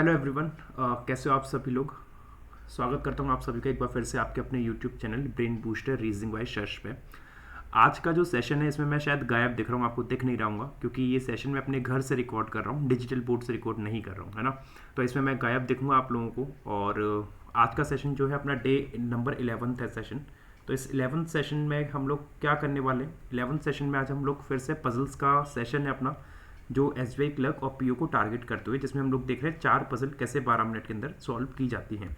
Hello everyone, कैसे हो आप सभी लोग। स्वागत करता हूँ आप सभी का एक बार फिर से आपके अपने YouTube channel brain booster reasoning by Shash पे। आज का जो सेशन है इसमें मैं शायद गायब दिख रहा हूँ, आपको दिख नहीं रहा हूँ क्योंकि ये सेशन मैं अपने घर से रिकॉर्ड कर रहा हूँ, डिजिटल बोर्ड से रिकॉर्ड नहीं कर रहा हूँ, है ना। तो इसमें मैं गायब दिखूँगा आप लोगों को। और आज का सेशन जो है अपना डे नंबर 11 है सेशन। तो इस 11th सेशन में हम लोग क्या करने वाले हैं, 11th सेशन में आज हम लोग फिर से पजल्स का सेशन है अपना, जो एसबीआई क्लर्क और पीओ को टारगेट करते हुए, जिसमें हम लोग देख रहे हैं 4 पजल कैसे 12 मिनट के अंदर सॉल्व की जाती हैं।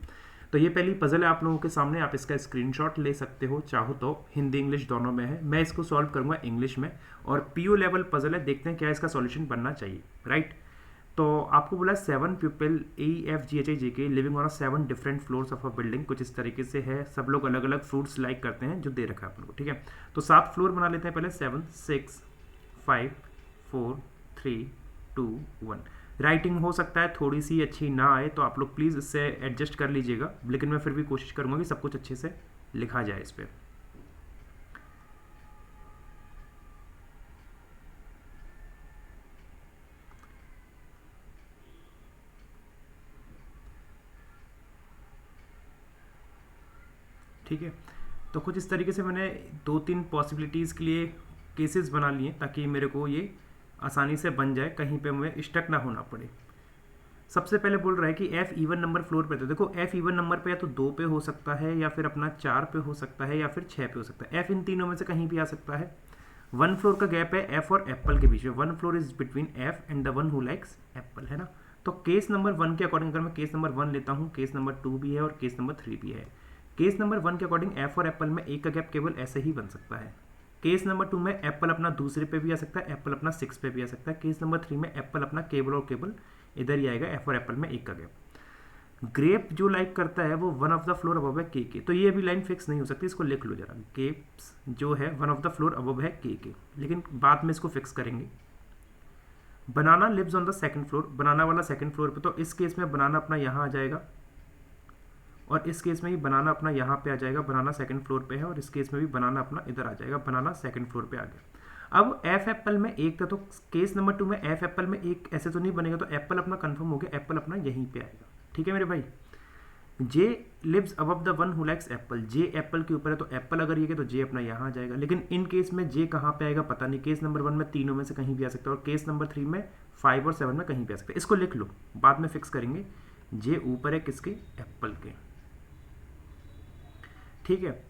तो ये पहली पजल है आप लोगों के सामने, आप इसका स्क्रीनशॉट ले सकते हो, चाहो तो हिंदी इंग्लिश दोनों में है। मैं इसको सॉल्व करूंगा इंग्लिश में, और पीओ लेवल पजल है, देखते हैं क्या इसका सॉल्यूशन बनना चाहिए, राइट। तो आपको बोला 7 people AFGHIJK living on 7 different floors of a building, कुछ इस तरीके से है। सब लोग अलग अलग फ्रूट्स लाइक करते हैं जो दे रखा है अपन को, ठीक है। तो 7 फ्लोर बना लेते हैं पहले, 7 6 5 4 3 2 1। राइटिंग हो सकता है थोड़ी सी अच्छी ना आए, तो आप लोग प्लीज़ इससे एडजस्ट कर लीजिएगा, लेकिन मैं फिर भी कोशिश करूंगा कि सब कुछ अच्छे से लिखा जाए इस पर। ठीक है, तो कुछ इस तरीके से मैंने 2-3 पॉसिबिलिटीज़ के लिए केसेस बना लिए, ताकि मेरे को ये आसानी से बन जाए, कहीं पे मुझे स्टक ना होना पड़े। सबसे पहले बोल रहा है कि एफ इवन नंबर फ्लोर पे, तो देखो एफ इवन नंबर पे या तो 2 पे हो सकता है, या फिर अपना 4 पे हो सकता है, या फिर 6 पे हो सकता है। एफ इन तीनों में से कहीं भी आ सकता है। 1 फ्लोर का गैप है एफ और एप्पल के बीच में, 1 floor is between F and the one who likes Apple, है ना। तो केस नंबर 1 के अकॉर्डिंग अगर मैं केस नंबर 1 लेता हूँ, केस नंबर 2 भी है और केस नंबर 3 भी है। केस नंबर 1 के अकॉर्डिंग एफ और एप्पल में एक का गैप केवल ऐसे ही बन सकता है। केस नंबर 2 में एप्पल अपना दूसरे पे भी आ सकता है, एप्पल अपना 6 पे भी आ सकता है। केस नंबर 3 में एप्पल अपना केवल और केवल इधर ही आएगा, एफ और एप्पल में एक का गैप। ग्रेप जो लाइक करता है वो one of the floor above है के। तो ये अभी लाइन फिक्स नहीं हो सकती, इसको लिख लो जरा। ग्रेप्स जो है one of the floor above है के, लेकिन बाद में इसको फिक्स करेंगे। Banana lives on the second floor, banana वाला सेकंड फ्लोर पे, तो इस केस में बनाना अपना यहाँ आ जाएगा, और इस केस में भी बनाना अपना यहाँ पे आ जाएगा। बनाना सेकंड फ्लोर पे है, और इस केस में भी बनाना अपना इधर आ जाएगा, बनाना सेकंड फ्लोर पे आ गया। अब एफ एप्पल में एक था, तो केस नंबर 2 में एफ एप्पल में एक ऐसे तो नहीं बनेगा, तो एप्पल अपना कंफर्म हो गया, एप्पल अपना यहीं पे आएगा, ठीक है मेरे भाई। J lives above the one who likes apple, J apple के ऊपर है, तो एप्पल अगर ये है तो जे अपना यहाँ आ जाएगा। लेकिन इन केस में जे कहाँ पे आएगा पता नहीं, केस नंबर 1 में तीनों में से कहीं भी आ सकता है, और केस नंबर 3 में 5 और 7 में कहीं भी आ सकता है। इसको लिख लो, बाद में फिक्स करेंगे। जे ऊपर है किसके, एप्पल के, ठीक है।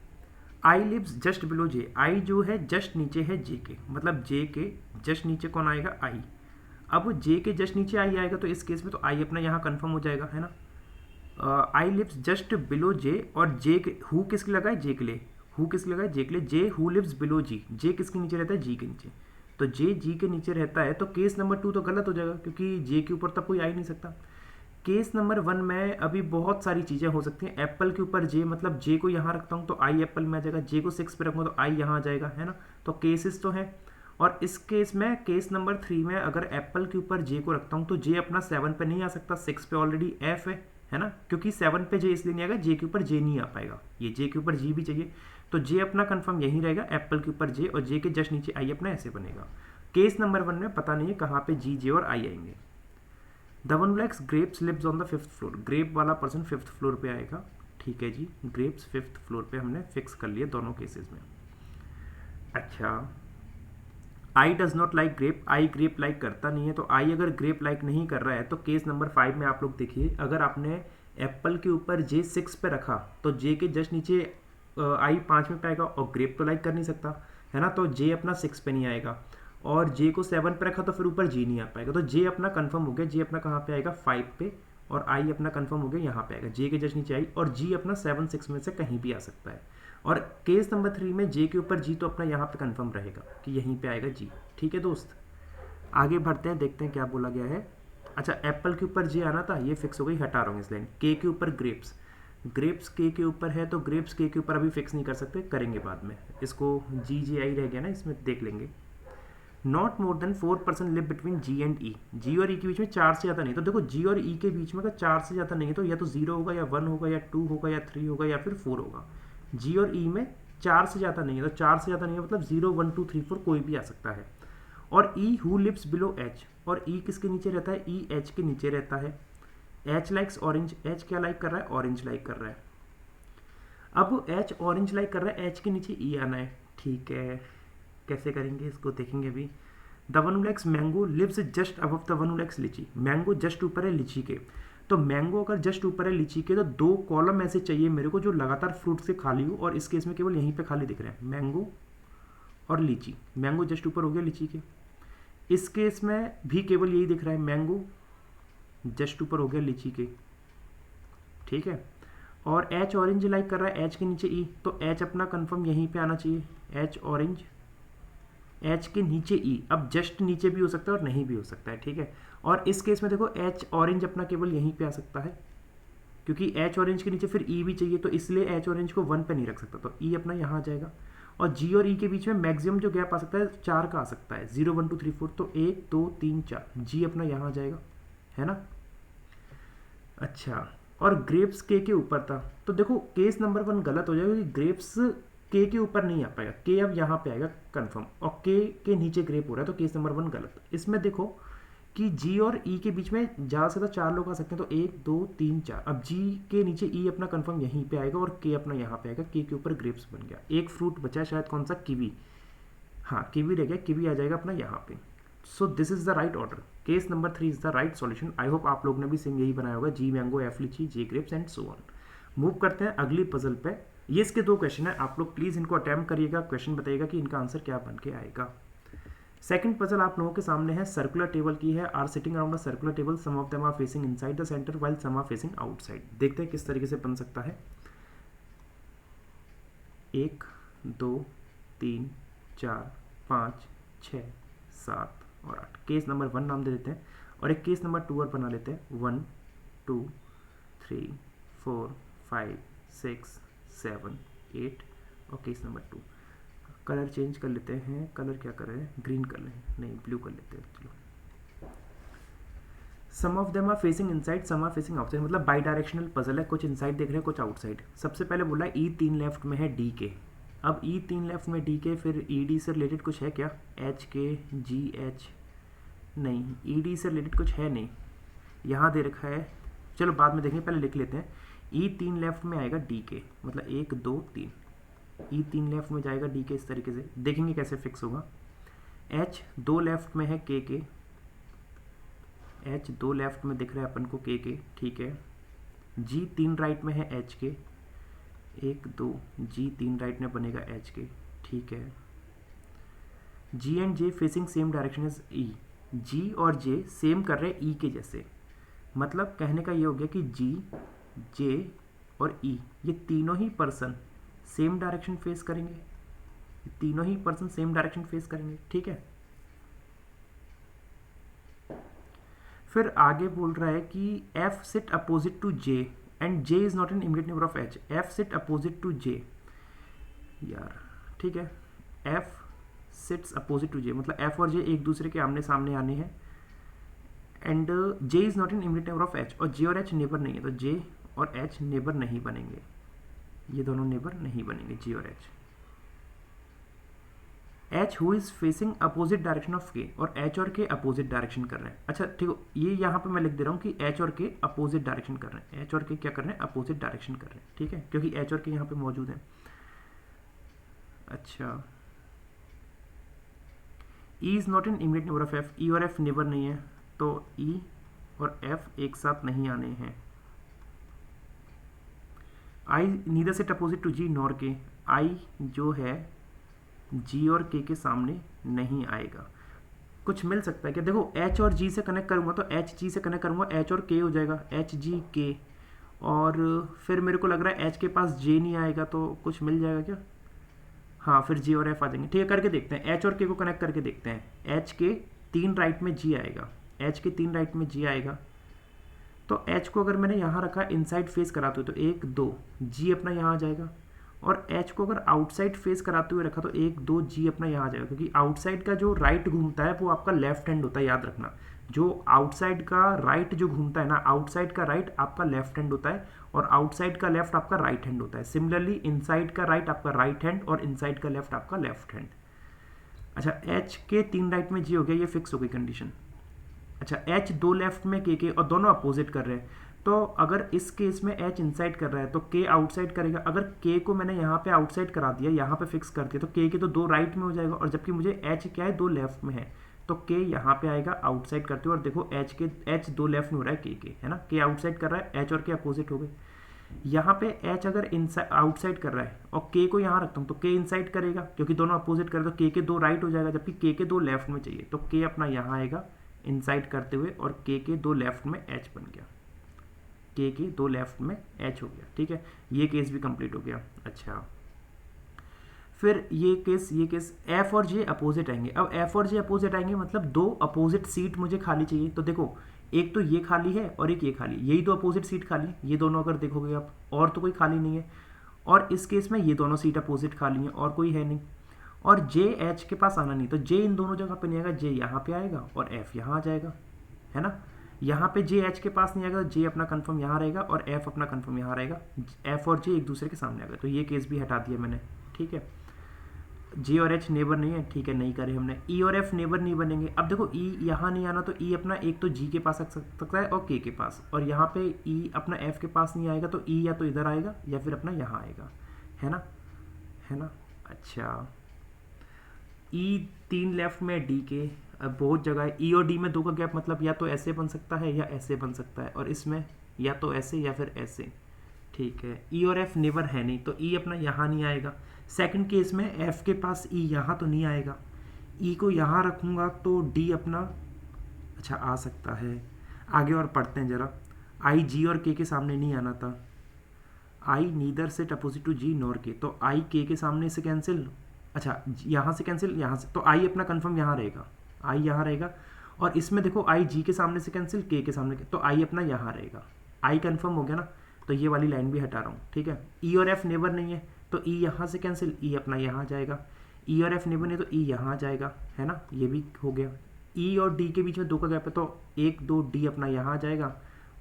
आई लिव्स जस्ट बिलो जे, आई जो है जस्ट नीचे है जे के, मतलब जे के जस्ट नीचे कौन आएगा, आई। अब जे के जस्ट नीचे आई आएगा, तो इस केस में तो आई अपना यहाँ कंफर्म हो जाएगा, है ना। आई लिव्स जस्ट बिलो जे, और जे के हु किसके लगाए, जे के लिए। हु किसके लगाए, जे के लिए। जे हु लिव्स बिलो जी, जे किसके नीचे रहता है, जी के नीचे। तो जे जी के नीचे रहता है, तो केस नंबर 2 तो गलत हो जाएगा, क्योंकि जे के ऊपर तब कोई आ ही नहीं सकता। केस नंबर 1 में अभी बहुत सारी चीज़ें हो सकती हैं। एप्पल के ऊपर जे, मतलब जे को यहाँ रखता हूँ तो आई एप्पल में आ जाएगा, जे को 6 पे रखूँगा तो आई यहाँ आ जाएगा, है ना। तो केसेस तो हैं। और इस केस में केस नंबर 3 में अगर एप्पल के ऊपर जे को रखता हूँ तो जे अपना 7 पे नहीं आ सकता, 6 पे ऑलरेडी एफ है ना। क्योंकि 7 पे जे इसलिए नहीं आएगा, जे के ऊपर जे नहीं आ पाएगा, ये जे के ऊपर जी भी चाहिए, तो जे अपना कंफर्म यहीं रहेगा, एप्पल के ऊपर जे, और जे के जस्ट नीचे आई अपना ऐसे बनेगा। केस नंबर 1 में पता नहीं है कहाँ पे जी, जे और आई आएंगे। The one likes grapes lives on the 5th floor, grape वाला पर्सन 5th फ्लोर पे आएगा, ठीक है जी। ग्रेप्स 5th फ्लोर पे हमने फिक्स कर लिया दोनों केसेस में। अच्छा, I does not like grape, I grape like करता नहीं है, तो आई अगर ग्रेप लाइक नहीं कर रहा है तो केस नंबर 5 में आप लोग देखिए, अगर आपने एप्पल के ऊपर जे 6 पे रखा तो जे के जस्ट नीचे आई 5 में पाएगा, और ग्रेप तो लाइक कर नहीं सकता, है ना। तो जे अपना 6 पे नहीं आएगा, और जे को 7 पे रखा तो फिर ऊपर जी नहीं आ पाएगा, तो जे अपना कंफर्म हो गया। जे अपना कहाँ पे आएगा, 5 पे, और आई अपना कंफर्म हो गया यहाँ पे आएगा, जे के जस्ट नीचे आई, और जी अपना 7 6 में से कहीं भी आ सकता है। और केस नंबर 3 में जे के ऊपर जी तो अपना यहाँ पे कंफर्म रहेगा कि यहीं पे आएगा जी, ठीक है दोस्त। आगे बढ़ते हैं, देखते हैं क्या बोला गया है। अच्छा, एप्पल के ऊपर जे आना था, ये फिक्स हो गई, हटा रहा हूँ इस लाइन। के ऊपर ग्रेप्स, ग्रेप्स के ऊपर है, तो ग्रेप्स के ऊपर अभी फिक्स नहीं कर सकते, करेंगे बाद में। इसको जी जे आई रह गया ना, इसमें देख लेंगे। Not more than 4% live between G and E, G और ई के बीच में 4 से ज़्यादा नहीं। तो देखो जी और ई के बीच में अगर 4 से ज़्यादा नहीं है तो या तो 0 होगा, या 1 होगा, या 2 होगा, या 3 होगा, या फिर 4 होगा। जी और ई में 4 से ज़्यादा नहीं है, तो 4 से ज़्यादा नहीं है मतलब 0 1 2 3 4 कोई भी आ सकता है। और E who lives below H, और ई किसके नीचे रहता है, ई एच के नीचे रहता है। एच लाइक्स ऑरेंज, एच क्या लाइक कर रहा है, ऑरेंज लाइक कर रहा है। अब एच ऑरेंज लाइक कर रहा है, एच के नीचे ई आना है, ठीक है, कैसे करेंगे इसको देखेंगे अभी। The one who likes mango lives just above the one who likes lychee, mango just ऊपर है लीची के, तो मैंगो अगर जस्ट ऊपर है लीची के तो दो कॉलम ऐसे चाहिए मेरे को जो लगातार फ्रूट से खाली हो, और इस केस में केवल यहीं पे खाली दिख रहे हैं मैंगो और लीची। मैंगो जस्ट ऊपर हो गया लीची के, इस केस में भी केवल यही दिख रहा है मैंगो जस्ट ऊपर हो गया लीची के, ठीक है। और एच ऑरेंज लाइक कर रहा है, एच के नीचे ई, तो एच अपना कंफर्म यहीं पे आना चाहिए, एच ऑरेंज, एच के नीचे ई। अब जस्ट नीचे भी हो सकता है और नहीं भी हो सकता है, ठीक है। और इस केस में देखो एच ऑरेंज अपना केवल यहीं पे आ सकता है, क्योंकि एच ऑरेंज के नीचे फिर ई भी चाहिए, तो इसलिए एच ऑरेंज को 1 पे नहीं रख सकता, तो ई अपना यहाँ आ जाएगा। और जी और ई के बीच में मैक्सिमम जो गैप आ सकता है 4 का आ सकता है, 0 1 2 3 4, तो 1 2 3 4, जी अपना यहाँ आ जाएगा, है ना। अच्छा, और ग्रेप्स के ऊपर था, तो देखो केस नंबर 1 गलत हो जाएगा, क्योंकि ग्रेप्स के ऊपर नहीं आ पाएगा, के अब यहाँ पे आएगा कंफर्म, और के नीचे ग्रेप हो रहा है, तो केस नंबर 1 गलत। इसमें देखो कि जी और ई के बीच में ज़्यादा से ज़्यादा 4 लोग आ सकते हैं, तो 1 2 3 4, अब जी के नीचे ई अपना कंफर्म यहीं पे आएगा, और के अपना यहाँ पे आएगा, के ऊपर ग्रेप्स बन गया। एक फ्रूट बचा है शायद, कौन सा, कीवी, हाँ कीवी रह गया, कीवी आ जाएगा अपना यहाँ पे। So this is the right order, case number 3 is the right solution. I hope आप लोग ने भी सेम यही बनाया होगा, जी mango, F litchi, J grapes and so on. Move करते हैं अगली पजल पे, ये इसके 2 क्वेश्चन है, आप लोग प्लीज इनको अटेम्प्ट करिएगा, क्वेश्चन बताइएगा कि इनका आंसर क्या बन के आएगा। सेकंड पजल आप लोगों के सामने है, सर्कुलर टेबल की है, are sitting around a circular table, some of them are facing inside the centre while some are facing outside. देखते हैं किस तरीके से बन सकता है। 1 2 3 4 5 6 7 और 8, केस नंबर 1 नाम दे देते हैं, और एक केस नंबर 2 और बना लेते हैं, 1 2 3 4 5 6 7 8, और केस नंबर 2। कलर चेंज कर लेते हैं, कलर क्या कर रहे हैं, ग्रीन कर लें, नहीं ब्लू कर लेते हैं, चलो। Some of them are facing inside some are facing outside, मतलब बाई डायरेक्शनल पजल है, कुछ इनसाइड देख रहे हैं कुछ आउटसाइड। सबसे पहले बोला ई 3 लेफ्ट में है डी के, अब ई 3 लेफ्ट में डी के, फिर ई डी से रिलेटेड कुछ है क्या, एच के जी एच, नहीं ई डी से रिलेटेड कुछ है नहीं, यहाँ दे रखा है, चलो बाद में देखेंगे, पहले लिख लेते हैं। ई 3 लेफ्ट में आएगा डी के, मतलब 1 2 3, ई 3 लेफ्ट में जाएगा डी के, इस तरीके से देखेंगे कैसे फिक्स होगा। एच 2 लेफ्ट में है के, एच 2 लेफ्ट में दिख रहा है अपन को के, ठीक है। जी 3 राइट में है एच के, 1 2, जी 3 राइट में बनेगा एच के, ठीक है। G and J facing same direction is E, G और जे सेम कर रहे हैं ई के जैसे, मतलब कहने का ये हो गया कि जी जे और ई ये तीनों ही पर्सन सेम डायरेक्शन फेस करेंगे, तीनों ही पर्सन सेम डायरेक्शन फेस करेंगे, ठीक है। फिर आगे बोल रहा है कि F sit opposite to J and J is not an immediate neighbour of H, F sit opposite to J, यार ठीक है, F sits opposite to J, मतलब एफ और जे एक दूसरे के आमने सामने आने हैं, and J is not an immediate neighbour of H, और जे और एच नेबर नहीं है, तो जे और एच नेबर नहीं बनेंगे, ये दोनों नेबर नहीं बनेंगे, जी और H. H who is facing opposite direction of के, और एच और के अपोजिट डायरेक्शन कर रहे हैं, अच्छा ठीक है, ये यहाँ पे मैं लिख दे रहा हूँ कि एच और के अपोजिट डायरेक्शन कर रहे हैं, एच और के क्या कर रहे हैं, अपोजिट डायरेक्शन कर रहे हैं, ठीक है, क्योंकि एच और के यहाँ पे मौजूद हैं। अच्छा, E is not an immediate neighbour of F, E और एफ नेबर नहीं है, तो ई और एफ एक साथ नहीं आने हैं। I neither sit opposite to G nor K, I जो है जी और के सामने नहीं आएगा, कुछ मिल सकता है क्या, देखो एच और जी से कनेक्ट करूंगा तो एच जी से कनेक्ट करूंगा, एच और के हो जाएगा, एच जी के, और फिर मेरे को लग रहा है एच के पास जे नहीं आएगा, तो कुछ मिल जाएगा क्या, हाँ फिर जी और एफ आ जाएंगे, ठीक है, करके देखते हैं, एच और के को कनेक्ट करके देखते हैं। एच के 3 राइट में जी आएगा, एच के 3 राइट में जी आएगा, तो एच को अगर मैंने यहाँ रखा इनसाइड फेस कराते हुए तो 1 2, जी अपना यहाँ आ जाएगा, और एच को अगर आउटसाइड फेस कराते हुए रखा तो 1 2, जी अपना यहाँ आ जाएगा, क्योंकि आउटसाइड का जो राइट घूमता है वो आपका लेफ्ट हैंड होता है, याद रखना, जो आउटसाइड का राइट जो घूमता है ना, आउटसाइड का राइट आपका लेफ्ट हैंड होता है, और आउटसाइड का लेफ्ट आपका राइट हैंड होता है। सिमिलरली इनसाइड का राइट आपका राइट हैंड, और इनसाइड का लेफ्ट आपका लेफ्ट हैंड। अच्छा, एच के 3 राइट में जी हो गया, ये फिक्स हो गई कंडीशन। अच्छा, एच 2 लेफ्ट में के और दोनों अपोजिट कर रहे हैं, तो अगर इस केस में एच इनसाइड कर रहा है तो के आउटसाइड करेगा। अगर के को मैंने यहाँ पे आउटसाइड करा दिया, यहाँ पे फिक्स कर दिया, तो के तो दो राइट में हो जाएगा, और जबकि मुझे एच क्या है, दो लेफ्ट में है, तो के यहाँ पे आएगा आउटसाइड करते हुए। और देखो एच दो लेफ्ट में हो रहा है के है ना, के आउटसाइड कर रहा है, एच और के अपोजिट हो गए। यहाँ पे एच अगर आउटसाइड कर रहा है और के को यहाँ रखता हूँ तो के इनसाइड करेगा, क्योंकि दोनों अपोजिट कर, तो के दो राइट हो जाएगा, जबकि के दो लेफ्ट में चाहिए, तो के अपना यहाँ आएगा इनसाइड करते हुए, और के दो लेफ्ट में एच बन गया, के दो लेफ्ट में एच हो गया। ठीक है, ये केस भी कंप्लीट हो गया। अच्छा, फिर ये केस एफ और जे अपोजिट आएंगे। अब एफ और जे अपोजिट आएंगे मतलब दो अपोजिट सीट मुझे खाली चाहिए। तो देखो, एक तो ये खाली है और एक ये खाली, यही दो अपोजिट सीट खाली है, ये दोनों अगर देखोगे आप, और तो कोई खाली नहीं है। और इस केस में ये दोनों सीट अपोजिट खाली हैं और कोई है नहीं, और जे एच के पास आना नहीं, तो जे इन दोनों जगह पे नहीं आएगा, जे यहाँ पे आएगा और एफ यहाँ आ जाएगा, है ना। यहाँ पे जे एच के पास नहीं आएगा, जे अपना कंफर्म यहाँ रहेगा और एफ अपना कंफर्म यहाँ रहेगा, एफ और जे एक दूसरे के सामने आ गए, तो ये केस भी हटा दिया मैंने। ठीक है, जे और एच नेबर नहीं है, ठीक है, नहीं करे हमने। ई और एफ नेबर नहीं बनेंगे। अब देखो, ई यहाँ नहीं आना, तो ई अपना एक तो जी के पास आ सकता है और के पास, और यहाँ पे ई अपना एफ के पास नहीं आएगा, तो ई या तो इधर आएगा या फिर अपना यहाँ आएगा, है ना, है ना। अच्छा, ई तीन लेफ्ट में डी के, अब बहुत जगह है, ई और डी में दो का गैप, मतलब या तो ऐसे बन सकता है या ऐसे बन सकता है, और इसमें या तो ऐसे या फिर ऐसे। ठीक है, ई और एफ नेबर है नहीं, तो ई अपना यहाँ नहीं आएगा। सेकंड केस में एफ के पास ई यहाँ तो नहीं आएगा, ई को यहाँ रखूँगा तो डी अपना अच्छा आ सकता है। आगे और पढ़ते हैं ज़रा। आई जी और के सामने नहीं आना था, I neither set opposite to G nor K, तो आई के सामने से कैंसिल, अच्छा यहाँ से कैंसिल, यहाँ से, तो आई अपना कंफर्म यहाँ रहेगा, आई यहाँ रहेगा। और इसमें देखो, आई जी के सामने से कैंसिल, के सामने, तो आई अपना यहाँ रहेगा, आई कंफर्म हो गया ना, तो ये वाली लाइन भी हटा रहा हूँ। ठीक है, ई और एफ नेबर नहीं है, तो ई यहाँ से कैंसिल, ई अपना यहाँ आ जाएगा, ई और एफ नेबर नहीं, तो ई यहाँ आ जाएगा, है ना, ये भी हो गया। ई और डी के बीच में दो का गैप है, तो एक दो डी अपना यहाँ आ जाएगा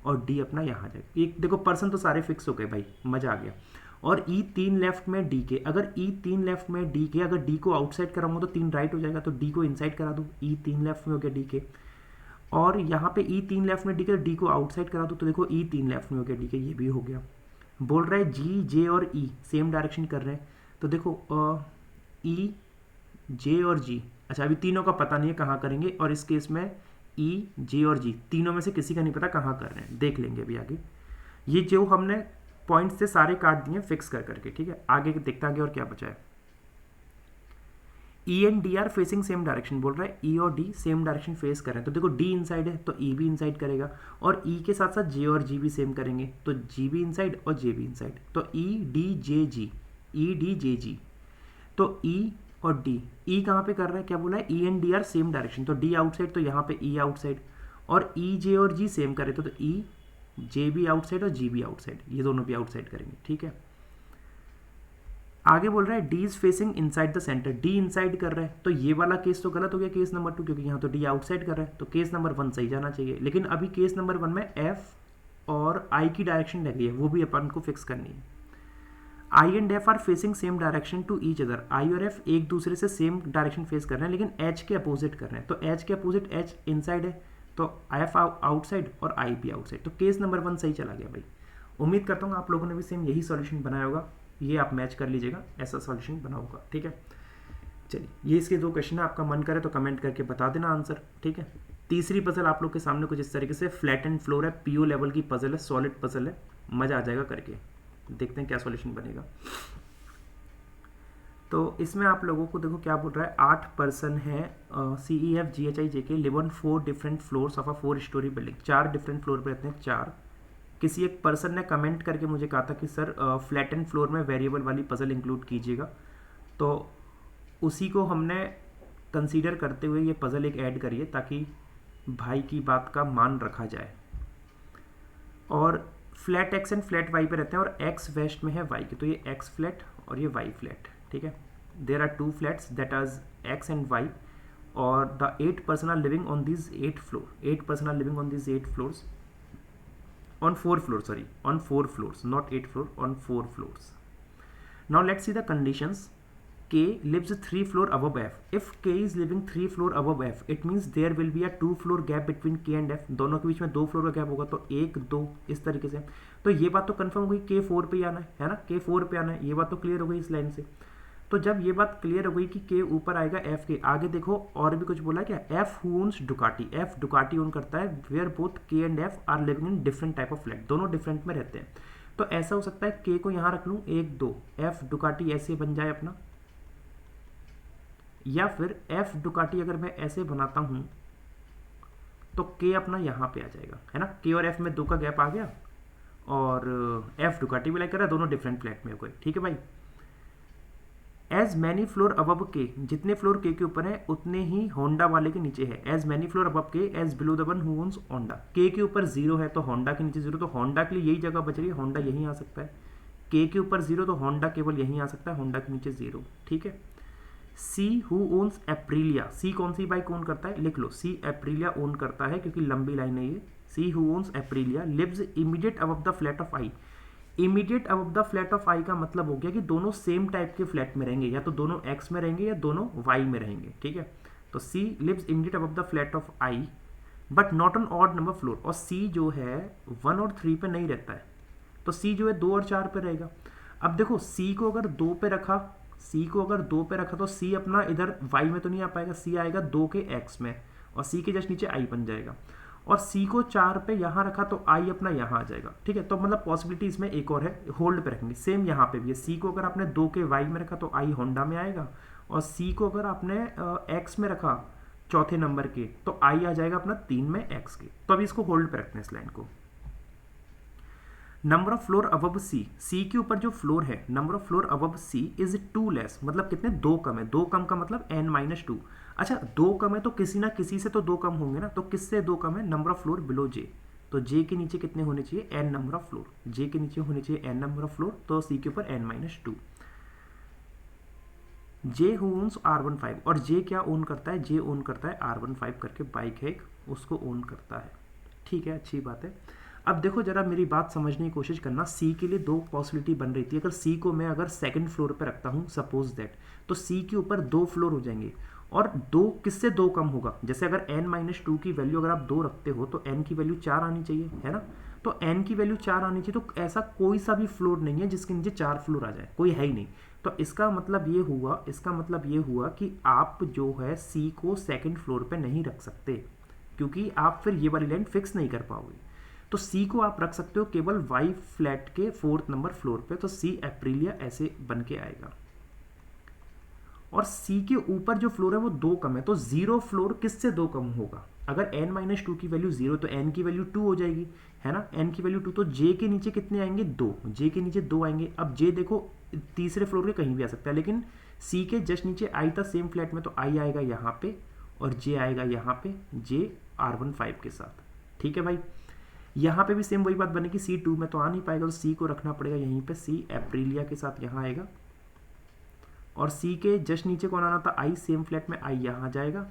और डी अपना यहाँ आ जाएगा। एक देखो, पर्सन तो सारे फिक्स हो गए भाई, मजा आ गया। और ई तीन लेफ्ट में डी के, अगर ई तीन लेफ्ट में डी के, अगर डी को आउटसाइड कराऊंगा तो तीन राइट हो जाएगा, तो डी को इनसाइड करा दूँ, ई तीन लेफ्ट में हो गया डी के। और यहाँ पे ई तीन लेफ्ट में डी के, डी को आउटसाइड करा दूँ, तो देखो ई तीन लेफ्ट में हो गया डी के, ये भी हो गया। बोल रहा है जी जे और ई सेम डायरेक्शन कर रहे हैं, तो देखो ई जे और जी, अच्छा अभी तीनों का पता नहीं है कहाँ करेंगे, और इस केस में ई जे और जी तीनों में से किसी का नहीं पता कहाँ कर रहे हैं, देख लेंगे अभी आगे। ये जो हमने पॉइंट्स से सारे काट दिए फिक्स कर करके। ठीक है, आगे देखते आगे और क्या बचा है। E and D R facing same direction, बोल रहा है ई और डी सेम डायरेक्शन फेस कर रहे हैं, तो देखो डी इनसाइड है तो ई भी इनसाइड करेगा, और ई के साथ साथ जे और जी भी सेम करेंगे, तो जी भी इनसाइड और जे भी इनसाइड, तो ई डी जे जी, ई डी जे जी, तो ई और डी, ई कहाँ पे कर रहा है, क्या बोला है, E and D R same direction, तो डी आउटसाइड, तो यहाँ पे ई आउटसाइड, और ई जे और जी सेम करे तो ई जे भी आउटसाइड और जी भी आउटसाइड, ये दोनों भी आउटसाइड करेंगे। ठीक है, आगे बोल रहा है D is facing inside the centre, D inside कर रहा है, तो ये वाला केस तो गलत हो गया, केस नंबर 2, क्योंकि यहाँ तो डी आउटसाइड कर रहा है, तो केस नंबर 1 सही जाना चाहिए। लेकिन अभी केस नंबर 1 में एफ और आई की डायरेक्शन लगी है, वो भी अपन को फिक्स करनी है। I and F are facing same direction to each other, I और एफ एक दूसरे से सेम डायरेक्शन फेस कर रहे हैं, लेकिन एच के अपोजिट कर रहे हैं, तो एच के अपोजिट एच इनसाइड है, तो एफ आउटसाइड और आई भी आउटसाइड, तो केस नंबर 1 सही चला गया भाई। उम्मीद करता हूँ आप लोगों ने भी सेम यही सॉल्यूशन बनाया होगा, ये आप मैच कर लीजिएगा, ऐसा सॉल्यूशन बना होगा। ठीक है, चलिए ये इसके 2 क्वेश्चन है, आपका मन करे तो कमेंट करके बता देना आंसर। ठीक है, तीसरी पजल आप लोग के सामने कुछ इस तरीके से फ्लैट एंड फ्लोर है, पीओ लेवल की पजल है, सॉलिड पजल है, मज़ा आ जाएगा करके, देखते हैं क्या सॉल्यूशन बनेगा। तो इसमें आप लोगों को देखो क्या बोल रहा है, 8 पर्सन है, CEF GHI JK live on 4 different floors of a 4 story building, 4 different floor पे रहते हैं, 4। किसी एक पर्सन ने कमेंट करके मुझे कहा था कि सर फ्लैट एंड फ्लोर में वेरिएबल वाली पजल इंक्लूड कीजिएगा, तो उसी को हमने कंसीडर करते हुए ये पजल एक ऐड करिए, ताकि भाई की बात का मान रखा जाए। और flat X and flat Y पे रहते हैं, और एक्स वेस्ट में है वाई के, तो ये एक्स फ्लैट और ये वाई फ्लैट। ठीक है, there are 2 flats that are X and Y, और the 8 person are living on this 8 floor, 8 person are living on this 8 floors, on 4 floors, sorry, on 4 floors, not 8 floor, on 4 floors. Now let's see the conditions. K lives 3 floor above F. If K is living 3 floor above F, it means there will be a 2 floor gap between K and F. दोनों के बीच में 2 floor का gap होगा, तो 1 2 इस तरीके से। तो ये बात तो कंफर्म हो गई, K 4 पे आना है ना, K 4 पे आना है, ये बात तो क्लियर हो गई इस लाइन से। तो जब ये बात क्लियर हो गई कि K ऊपर आएगा F के, आगे देखो और भी कुछ बोला क्या, F who owns Ducati, F Ducati own करता है, where both K and F are living in different type of flat, दोनों डिफरेंट में रहते हैं। तो ऐसा हो सकता है K को यहाँ रख लूँ 1 2, F Ducati ऐसे बन जाए अपना, या फिर F Ducati अगर मैं ऐसे बनाता हूँ तो K अपना यहाँ पे आ जाएगा, है ना, K और F में 2 का गैप आ गया, और F Ducati भी लाइक कर रहा है, दोनों डिफरेंट फ्लैट में हो गए, ठीक है भाई। एज मैनी फ्लोर अबव के, जितने फ्लोर के ऊपर है उतने ही होंडा वाले के नीचे है। As many floor above K as below the one who owns Honda, के ऊपर 0 है तो होंडा के नीचे 0, तो होंडा के लिए यही जगह बच रही है, होंडा यहीं आ सकता है। के ऊपर 0 तो होंडा केवल यहीं आ सकता है, होंडा के नीचे 0, ठीक है। सी हु ओन्स एप्रिलिया, सी कौन सी बाइक ओन करता है, लिख लो, सी एप्रिलिया ओन करता है, क्योंकि लंबी लाइन है ये। C who owns Aprilia lives immediate above the flat of I. Immediate above the flat of I का मतलब हो गया कि दोनों सेम टाइप के फ्लैट में रहेंगे, या तो दोनों एक्स में रहेंगे या दोनों वाई में रहेंगे, ठीक है। तो C lives immediate above the flat of I but not on odd number floor, और सी जो है 1 और 3 पे नहीं रहता है, तो सी जो है 2 और 4 पे रहेगा। अब देखो सी को अगर 2 पे रखा, सी को अगर 2 पे रखा तो सी अपना इधर वाई में तो नहीं आ पाएगा, सी आएगा 2 के एक्स में, और सी के जस्ट नीचे आई बन जाएगा। और सी को 4 पे यहाँ रखा तो आई अपना यहाँ आ जाएगा, ठीक है। तो मतलब पॉसिबिलिटी इसमें एक और है, होल्ड पे रखेंगे। सेम यहाँ पे भी है, सी को अगर आपने 2 के वाई में रखा तो आई होंडा में आएगा, और सी को अगर आपने एक्स में रखा चौथे नंबर के तो आई आ जाएगा अपना 3 में एक्स के। तो अभी इसको होल्ड पे रखते हैं इस लाइन को। Number of floor above C, C के ऊपर जो फ्लोर है, number of floor above C is 2 less, मतलब कितने, 2 कम है। 2 कम का मतलब n-2। अच्छा 2 कम है तो किसी ना किसी से तो 2 कम होंगे ना, तो किससे 2 कम है, नंबर ऑफ फ्लोर बिलो जे, तो जे के नीचे कितने होने चाहिए, n नंबर ऑफ फ्लोर, जे के नीचे होने चाहिए n नंबर ऑफ फ्लोर, तो सी के ऊपर n-2। J who owns R15, और जे क्या ओन करता है, जे ओन करता है R15 करके बाइक है एक, उसको ओन करता है, ठीक है, अच्छी बात है। अब देखो जरा मेरी बात समझने की कोशिश करना, सी के लिए 2 पॉसिबिलिटी बन रही थी। अगर सी को मैं अगर सेकंड फ्लोर पे रखता हूँ सपोज दैट, तो सी के ऊपर 2 फ्लोर हो जाएंगे, और 2 किससे 2 कम होगा, जैसे अगर n-2 की वैल्यू अगर आप 2 रखते हो तो n की वैल्यू 4 आनी चाहिए, है ना। तो n की वैल्यू 4 आनी चाहिए, तो ऐसा कोई सा भी फ्लोर नहीं है जिसके नीचे 4 फ्लोर आ जाए, कोई है ही नहीं। तो इसका मतलब ये हुआ कि आप जो है सी को सेकंड फ्लोर पे नहीं रख सकते, क्योंकि आप फिर ये वाली लाइन फिक्स नहीं कर पाओगे। तो सी को आप रख सकते हो केवल वाई फ्लैट के 4th नंबर फ्लोर पे, तो सी एप्रिलिया ऐसे बन के आएगा। और सी के ऊपर जो फ्लोर है वो 2 कम है, तो 0 फ्लोर किससे 2 कम होगा, अगर n-2 की वैल्यू 0 तो n की वैल्यू 2 हो जाएगी, है ना, n की वैल्यू 2, तो j के नीचे कितने आएंगे, 2, j के नीचे 2 आएंगे। अब j देखो तीसरे फ्लोर के कहीं भी आ सकता है, लेकिन c के जस्ट नीचे i था सेम फ्लैट में, तो i आएगा यहाँ पे और j आएगा यहाँ पे, j R15 के साथ, ठीक है भाई। यहाँ पे भी सेम वही बात बनेगी, C2 में तो आ नहीं पाएगा, तो C को रखना पड़ेगा यहीं पे, C एप्रिलिया के साथ यहाँ आएगा, और C के जस्ट नीचे कौन आना था, I, सेम फ्लैट में I यहाँ आ जाएगा,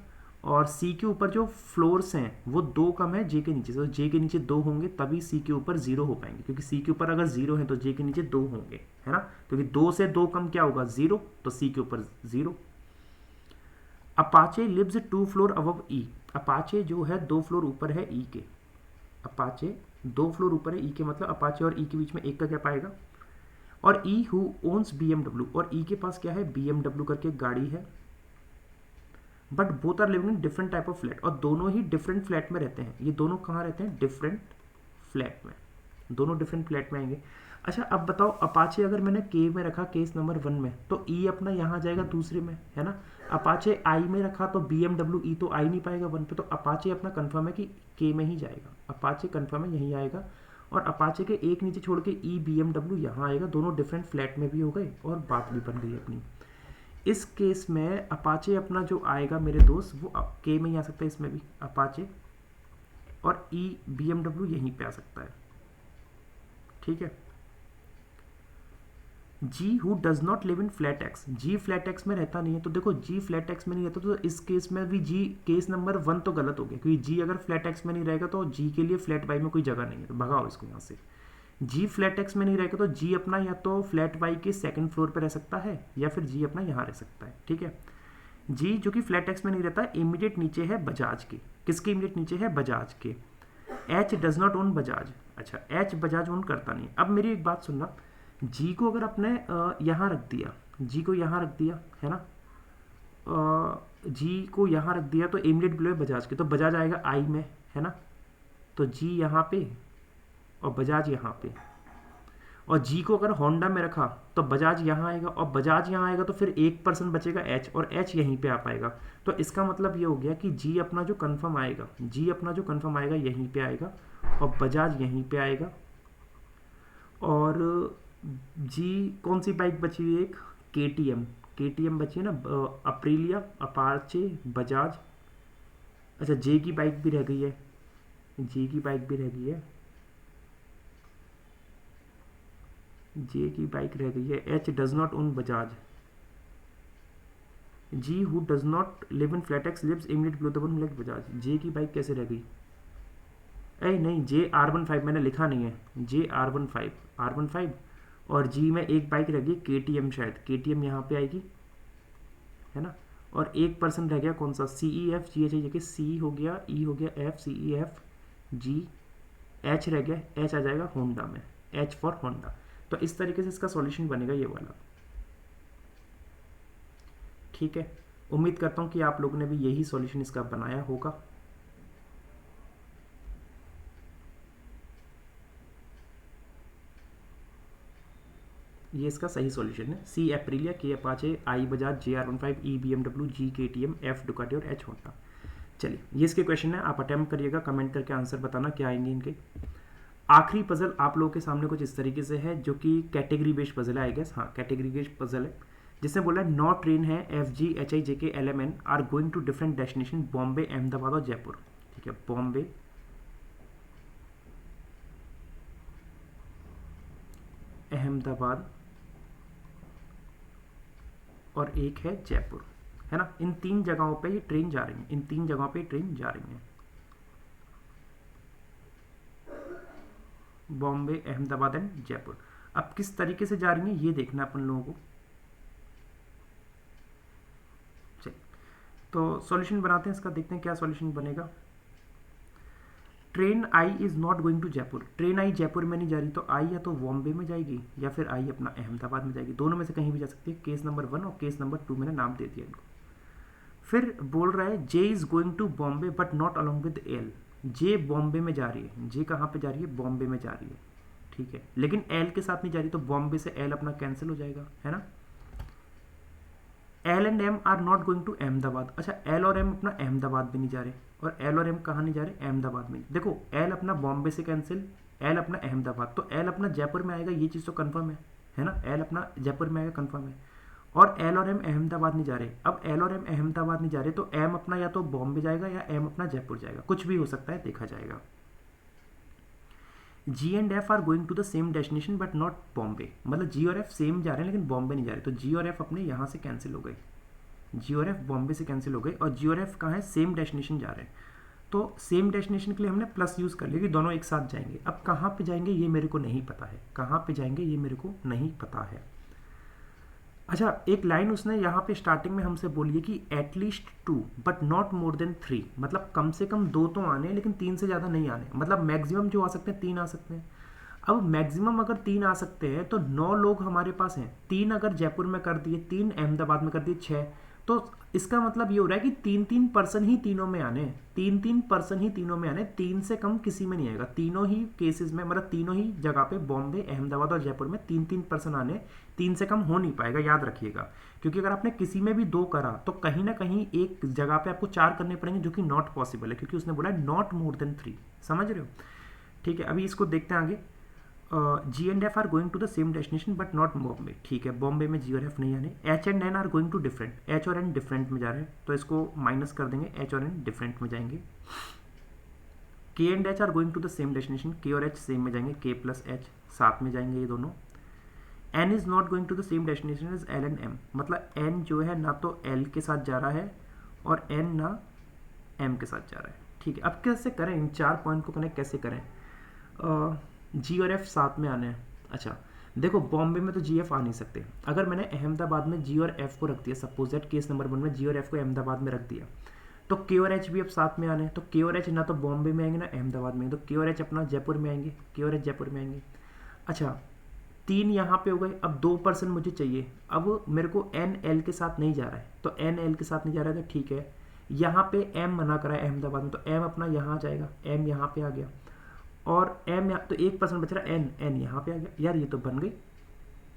और C के ऊपर जो फ्लोर्स हैं वो 2 कम है J के नीचे, तो J के नीचे 2 होंगे तभी C के ऊपर 0 हो पाएंगे, क्योंकि C के ऊपर अगर 0 है तो J के नीचे 2 होंगे, है ना, क्योंकि 2 से 2 कम क्या होगा, 0, तो C के ऊपर 0। Apache lives 2 floor above E, Apache जो है 2 फ्लोर ऊपर है E के, अपाचे 2 फ्लोर ऊपर है E के, मतलब अपाचे और E के बीच में 1 का गैप आएगा। और E हु ओन्स BMW, और E के पास क्या है, BMW करके गाड़ी है, but both are living in different type of flat, और दोनों ही डिफरेंट फ्लैट में रहते हैं। ये दोनों कहाँ रहते हैं, डिफरेंट फ्लैट में, दोनों डिफरेंट फ्लैट में आएंगे। अच्छा अब बताओ, अपाचे अगर मैंने के में रखा, केस नंबर 1 में, तो E अपना यहाँ आ जाएगा दूसरे में, है ना। अपाचे आई में रखा तो BMW E तो आ ही नहीं पाएगा 1 पे, तो अपाचे अपना कंफर्म है कि के में ही जाएगा, अपाचे कंफर्म है यहीं आएगा। और अपाचे के एक नीचे छोड़ के E BMW यहाँ आएगा, दोनों डिफरेंट फ्लैट में भी हो गए और बात भी बन गई अपनी। इस केस में अपाचे अपना जो आएगा मेरे दोस्त वो के में ही आ सकता है, इसमें भी अपाचे, और E BMW यहीं पे आ सकता है, ठीक है। G who does not live in flat x, G flat x में रहता नहीं है, तो देखो G फ्लैट एक्स में नहीं रहता, तो इस केस में भी G केस नंबर 1 तो गलत हो गया, क्योंकि G अगर फ्लैट एक्स में नहीं रहेगा तो G के लिए फ्लैट वाई में कोई जगह नहीं है, तो भगाओ इसको यहाँ से। जी फ्लैट एक्स में नहीं रहेगा तो जी अपना या तो फ्लैट वाई के सेकंड फ्लोर पे रह सकता है या फिर जी अपना यहाँ रह सकता है, ठीक है। जी जो कि फ्लैट एक्स में नहीं रहता, इमीडिएट नीचे है बजाज के। किसके इमीडिएट नीचे है? बजाज के। H does not own Bajaj. अच्छा, एच बजाज ओन करता नहीं। अब मेरी एक बात सुनना, जी को अगर आपने यहाँ रख दिया, जी को यहाँ रख दिया है ना, जी को यहाँ रख दिया तो इमीडिएट बिलो है बजाज के, तो बजाज आएगा आई में, है ना। तो जी यहाँ पे और बजाज यहाँ पे, और जी को अगर होंडा में रखा तो बजाज यहाँ आएगा, और बजाज यहाँ आएगा तो फिर 1% बचेगा एच, और एच यहीं पे आ पाएगा। तो इसका मतलब ये हो गया कि जी अपना जो कंफर्म आएगा, जी अपना जो कंफर्म आएगा यहीं पे आएगा, और बजाज यहीं पे आएगा। और जी कौन सी बाइक बची हुई है? एक केटीएम, केटीएम बची है ना, अप्रीलिया, अपाचे, बजाज। अच्छा, जे की बाइक भी रह गई है, जे की बाइक भी रह गई है, जे की बाइक रह गई है। H does not own Bajaj. G who does not live in flat X lives immediate below the one like Bajaj. J की बाइक कैसे रह गई? अरे नहीं, जे R15 मैंने लिखा नहीं है, जे R15 और जी में एक बाइक रह गई केटीएम, शायद केटीएम यहाँ पे आएगी, है ना। और 1% रह गया कौन सा? CEF, जी एच जगह सी हो गया, ई हो गया, एफ, CEF, जी, एच रह गया, एच आ जाएगा होंडा में, एच फॉर होंडा। तो इस तरीके से इसका सॉल्यूशन बनेगा ये वाला, ठीक है। उम्मीद करता हूँ कि आप लोगों ने भी यही सॉल्यूशन इसका बनाया होगा। ये इसका सही सॉल्यूशन है, सी एप्रिलिया, के अपाचे, आई बजाज, जे R15, ई BMW, जी KTM, एफ डुकाटी और एच होंडा। चलिए, ये इसके क्वेश्चन है, आप अटेम्प्ट करिएगा, कमेंट करके आंसर बताना क्या आएंगे इनके। आखिरी पजल आप लोगों के सामने कुछ इस तरीके से है, जो कि कैटेगरी बेस्ड पजल है, आई गेस, हाँ कैटेगरी बेस्ड पजल है, जिसने बोला है 9 ट्रेन है FG HI JK LMN are going to different destination, Bombay, Ahmedabad और जयपुर, ठीक है। बॉम्बे, अहमदाबाद और एक है जयपुर, है ना। इन 3 जगहों पे ये ट्रेन जा रही है, इन 3 जगहों पे ट्रेन जा रही है, बॉम्बे, अहमदाबाद एंड जयपुर। अब किस तरीके से जा रही है ये देखना अपन लोगों को। चलिए, तो सॉल्यूशन बनाते हैं इसका, देखते हैं क्या सॉल्यूशन बनेगा। Train I is not going to Jaipur, train I Jaipur में नहीं जा रही, तो आई या तो बॉम्बे में जाएगी या फिर आई अपना अहमदाबाद में जाएगी, दोनों में से कहीं भी जा सकती है। केस नंबर 1 और केस नंबर 2 मैंने नाम दे दिया इनको। फिर बोल रहा है J is going to Bombay but not along with L, J Bombay में जा रही है, जे कहाँ पे जा रही है? बॉम्बे में जा रही है, ठीक है, लेकिन एल के साथ नहीं जा रही, तो बॉम्बे से एल अपना कैंसिल हो जाएगा, है ना। L and M are not going to Ahmedabad. अच्छा, एल और एम अपना अहमदाबाद भी नहीं जा रहे, और एल और एम कहाँ नहीं जा रहे? अहमदाबाद में। देखो, एल अपना बॉम्बे से कैंसिल, एल अपना अहमदाबाद, तो एल अपना जयपुर में आएगा, ये चीज़ तो कंफर्म है ना, एल अपना जयपुर में आएगा, कंफर्म है। और एल और एम अहमदाबाद नहीं जा रहे। अब एल और एम अहमदाबाद नहीं जा रहे, तो एम अपना या तो बॉम्बे जाएगा या एम अपना जयपुर जाएगा, कुछ भी हो सकता है, देखा जाएगा। G and F are going to the same destination but not Bombay, मतलब जी और एफ सेम जा रहे हैं लेकिन बॉम्बे नहीं जा रहे, तो जी और एफ अपने यहाँ से कैंसिल हो गए, जी और एफ बॉम्बे से कैंसिल हो गए, और जी और एफ कहाँ है? सेम डेस्टिनेशन जा रहे हैं, तो सेम डेस्टिनेशन के लिए हमने प्लस यूज़ कर लिया कि दोनों एक साथ जाएंगे। अब कहाँ पे जाएंगे ये मेरे को नहीं पता है, कहाँ पे जाएंगे ये मेरे को नहीं पता है। अच्छा, एक लाइन उसने यहाँ पे स्टार्टिंग में हमसे बोली है कि at least 2 but not more then 3, मतलब कम से कम 2 तो आने लेकिन 3 से ज़्यादा नहीं आने, मतलब मैक्सिमम जो आ सकते हैं 3 आ सकते हैं। अब मैक्सिमम अगर 3 आ सकते हैं तो 9 लोग हमारे पास हैं, 3 अगर जयपुर में कर दिए, 3 अहमदाबाद में कर दिए, 6, तो इसका मतलब ये हो रहा है कि 3-3 पर्सन ही तीनों में आने, 3-3 पर्सन ही तीनों में आने, 3 से कम किसी में नहीं आएगा। तीनों ही केसेस में, मतलब तीनों ही जगह पे, बॉम्बे, अहमदाबाद और जयपुर में 3-3 पर्सन आने, 3 से कम हो नहीं पाएगा, याद रखिएगा। क्योंकि अगर आपने किसी में भी 2 करा तो कहीं ना कहीं एक जगह पे आपको 4 करने पड़ेंगे, जो कि नॉट पॉसिबल है, क्योंकि उसने बोला है नॉट मोर देन 3, समझ रहे हो। ठीक है, अभी इसको देखते हैं आगे। G and F are going to the same destination but not Bombay, ठीक है, बॉम्बे में जी और एफ नहीं आने। H and N are going to different, H और एन डिफरेंट में जा रहे हैं, तो इसको माइनस कर देंगे, एच और एन डिफरेंट में जाएंगे। K and H are going to the same destination, K और एच सेम में जाएंगे, के प्लस एच साथ में जाएंगे ये दोनों। N is not going to the same destination as L and M, मतलब एन जो है ना तो एल के साथ जा रहा है और एन ना एम के साथ जा रहा है, ठीक है। अब कैसे करें इन 4 पॉइंट को कनेक्ट कैसे करें? जी और एफ साथ में आने हैं। अच्छा देखो बॉम्बे में तो जी एफ आ नहीं सकते। अगर मैंने अहमदाबाद में जी और एफ को रख दिया, सपोज दैट केस नंबर 1 में जी और एफ को अहमदाबाद में रख दिया, तो के और एच भी अब साथ में आने हैं। तो के और एच ना तो बॉम्बे में आएंगे ना अहमदाबाद में, तो के और एच अपना जयपुर में आएंगे, के और एच जयपुर में आएंगे। अच्छा 3 यहाँ पे हो गए, अब 2% मुझे चाहिए। अब मेरे को एन एल के साथ नहीं जा रहा है, तो एन एल के साथ नहीं जा रहा है तो ठीक है। यहाँ पे एम मना करा है अहमदाबाद में, तो एम अपना यहाँ आ जाएगा, एम यहाँ पे आ गया, और एम यहाँ तो 1% बच रहा है, एन एन यहाँ पे आ गया। यार ये तो बन गई,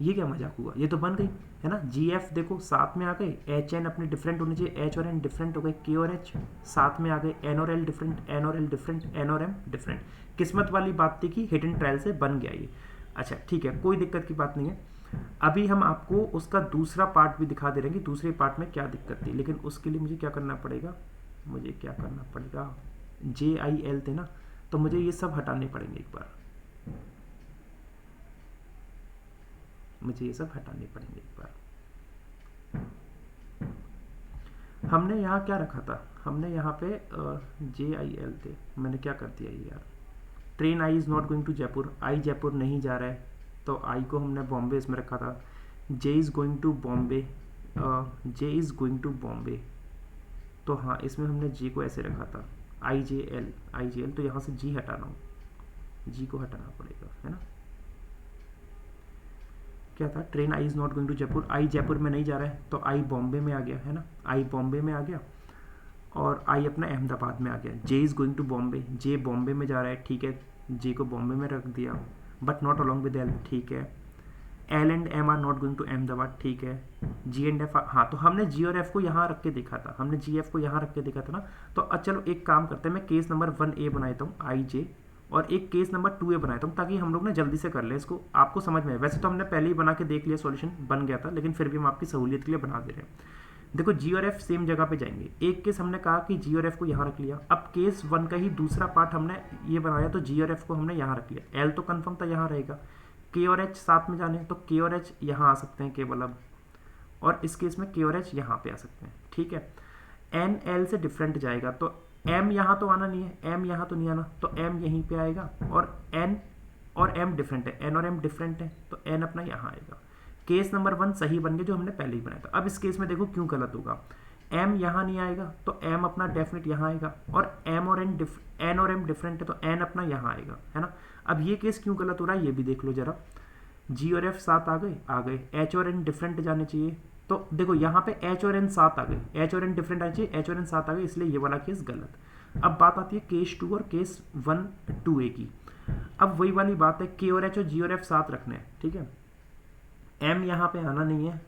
ये क्या मजाक हुआ, ये तो बन गई है ना। जी एफ देखो साथ में आ गए, एच एन अपने डिफरेंट होने चाहिए, एच और एन डिफरेंट हो गए, के और एच साथ में आ गए, एन और एल डिफरेंट, एन और एल डिफरेंट, एन और एम डिफरेंट। किस्मत वाली बात थी कि हिडन ट्रायल से बन गया ये। अच्छा ठीक है, कोई दिक्कत की बात नहीं है। अभी हम आपको उसका दूसरा पार्ट भी दिखा दे रहे हैं कि दूसरे पार्ट में क्या दिक्कत थी, लेकिन उसके लिए मुझे क्या करना पड़ेगा, मुझे क्या करना पड़ेगा, जे आई एल थे ना, तो मुझे ये सब हटाने पड़ेंगे एक बार, मुझे ये सब हटाने पड़ेंगे एक बार। हमने यहाँ क्या रखा था, हमने यहाँ पे जे आई एल थे, मैंने क्या कर दिया ये यार, train I is not going to Jaipur, I Jaipur नहीं जा रहा है, तो आई को हमने बॉम्बे इसमें रखा था। J is going to Bombay, J is going to Bombay, तो हाँ इसमें हमने जी को ऐसे रखा था, आई जे एल, तो यहाँ से जी हटाना हो, जी को हटाना पड़ेगा है ना। क्या था, train I is not going to Jaipur, I Jaipur में नहीं जा रहा है, तो आई बॉम्बे में आ गया है ना, आई बॉम्बे में आ गया, और आई अपना अहमदाबाद में आ गया। जे इज़ गोइंग टू बॉम्बे, जे बॉम्बे में जा रहा है, ठीक है, जे को बॉम्बे में रख दिया, but not along with L, ठीक है। L and M are not going to Ahmedabad, ठीक है। जी एंड एफ, हाँ तो हमने जी और एफ को यहाँ रख के देखा था, हमने जी एफ को यहाँ रख के देखा था ना। तो चलो एक काम करते हैं, मैं केस नंबर 1A बनाता हूँ आई जे, और एक केस नंबर 2A बनाता हूँ, ताकि हम लोग ना जल्दी से कर ले इसको, आपको समझ में आए। वैसे तो हमने पहले ही बना के देख लिया, सॉल्यूशन बन गया था, लेकिन फिर भी हम आपकी सहूलियत के लिए बना दे रहे हैं। देखो जी और एफ सेम जगह पे जाएंगे। एक केस हमने कहा कि जी और एफ को यहाँ रख लिया, अब केस 1 का ही दूसरा पार्ट हमने ये बनाया, तो जी और एफ को हमने यहाँ रख लिया। एल तो कन्फर्म था यहाँ रहेगा, के और एच साथ में जाने, तो के और एच यहाँ आ सकते हैं केवल अब, और इस केस में के और एच यहाँ पे आ सकते हैं, ठीक है। एन एल से डिफरेंट जाएगा, तो एम यहाँ तो आना नहीं है, एम यहाँ तो नहीं आना, तो एम यहीं पे आएगा, और एन और एम डिफरेंट है, एन और एम डिफरेंट है, तो एन अपना यहाँ आएगा। केस नंबर 1 सही बन गया जो हमने पहले ही बनाया था। अब इस केस में देखो क्यों गलत होगा, एम यहाँ नहीं आएगा, तो एम अपना डेफिनेट यहाँ आएगा, और एम और एन और एम डिफरेंट है, तो एन अपना यहाँ आएगा, है ना। अब ये केस क्यों गलत हो रहा है ये भी देख लो जरा। जी और एफ साथ आ गए, एच और एन डिफरेंट जाने चाहिए, तो देखो यहाँ पे एच और एन साथ आ गए, एच और एन डिफरेंट आने चाहिए, एच और एन साथ आ गए, इसलिए ये वाला केस गलत। अब बात आती है केस 2 और केस 1 2A की। अब वही वाली बात है, के और एच और जी और एफ साथ रखने हैं, ठीक है। एम यहाँ पे आना नहीं है,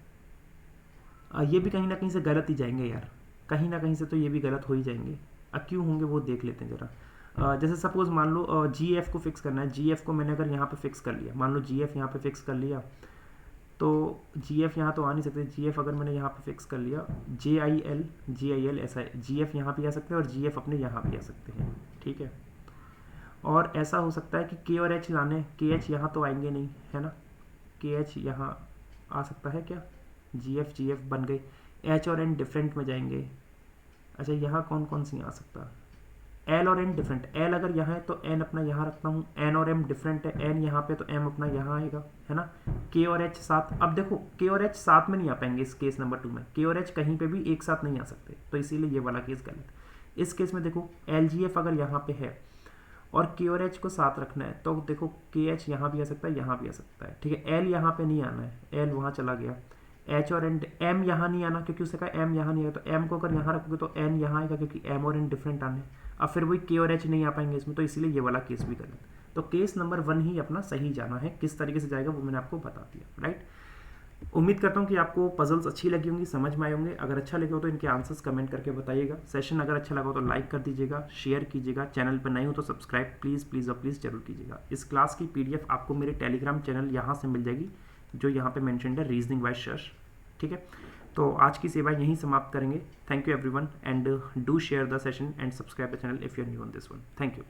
ये भी कहीं ना कहीं से गलत ही जाएंगे यार, कहीं ना कहीं से तो ये भी गलत हो ही जाएंगे। अब क्यों होंगे वो देख लेते हैं जरा। जैसे सपोज मान लो जी एफ को फिक्स करना है, जी एफ को मैंने अगर यहाँ पे फिक्स कर लिया, मान लो जी एफ यहाँ पे फिक्स कर लिया, तो जी एफ यहाँ तो आ नहीं सकते, जी एफ अगर मैंने यहाँ पे फिक्स कर लिया, जे आई एल ऐसा है, जी एफ यहाँ भी आ सकते हैं और जी एफ अपने यहाँ भी आ सकते हैं, ठीक है। और ऐसा हो सकता है कि के और एच लाने, के एच यहाँ तो आएंगे नहीं, है ना, के एच यहाँ आ सकता है क्या, जी एफ बन गई, एच और एन डिफरेंट में जाएंगे। अच्छा यहाँ कौन कौन सी आ सकता है, एल और एन डिफरेंट, एल अगर यहाँ है तो एन अपना यहाँ रखता हूँ, एन और एम डिफरेंट है, एन यहाँ पे तो एम अपना यहाँ आएगा, है ना। के और एच साथ, अब देखो के और एच साथ में नहीं आ पाएंगे इस केस नंबर 2 में, के और एच कहीं पे भी एक साथ नहीं आ सकते, तो इसीलिए ये वाला केस गलत। इस केस में देखो एल जी एफ अगर यहाँ पे है और के और एच को साथ रखना है, तो देखो के एच यहाँ भी आ सकता है, यहाँ भी आ सकता है, ठीक है। एल यहाँ पे नहीं आना है, एल वहाँ चला गया, एच और एन, एम यहाँ नहीं आना क्योंकि उससे कहा एम यहाँ नहीं आएगा, तो एम को अगर यहाँ रखोगे तो एन यहाँ आएगा क्योंकि एम और एन डिफरेंट आने। अब फिर वही के और एच नहीं आ पाएंगे इसमें, तो इसीलिए ये वाला केस भी गलत। तो केस नंबर 1 ही अपना सही जाना है, किस तरीके से जाएगा वो मैंने आपको बता दिया, राइट। उम्मीद करता हूँ कि आपको पजल्स अच्छी लगी होंगी, समझ में आए होंगे। अगर अच्छा लगे हो तो इनके आंसर्स कमेंट करके बताइएगा। सेशन अगर अच्छा लगा हो तो लाइक कर दीजिएगा, शेयर कीजिएगा, चैनल पर नए हो तो सब्सक्राइब प्लीज़ और प्लीज़ जरूर कीजिएगा। इस क्लास की PDF आपको मेरे टेलीग्राम चैनल यहाँ से मिल जाएगी, जो यहाँ पे मेंशन्ड है, रीजनिंग बाय शश, ठीक है। तो आज की सेवा यहीं समाप्त करेंगे। Thank you everyone and do share the session and subscribe the channel if you are new on this one. Thank you.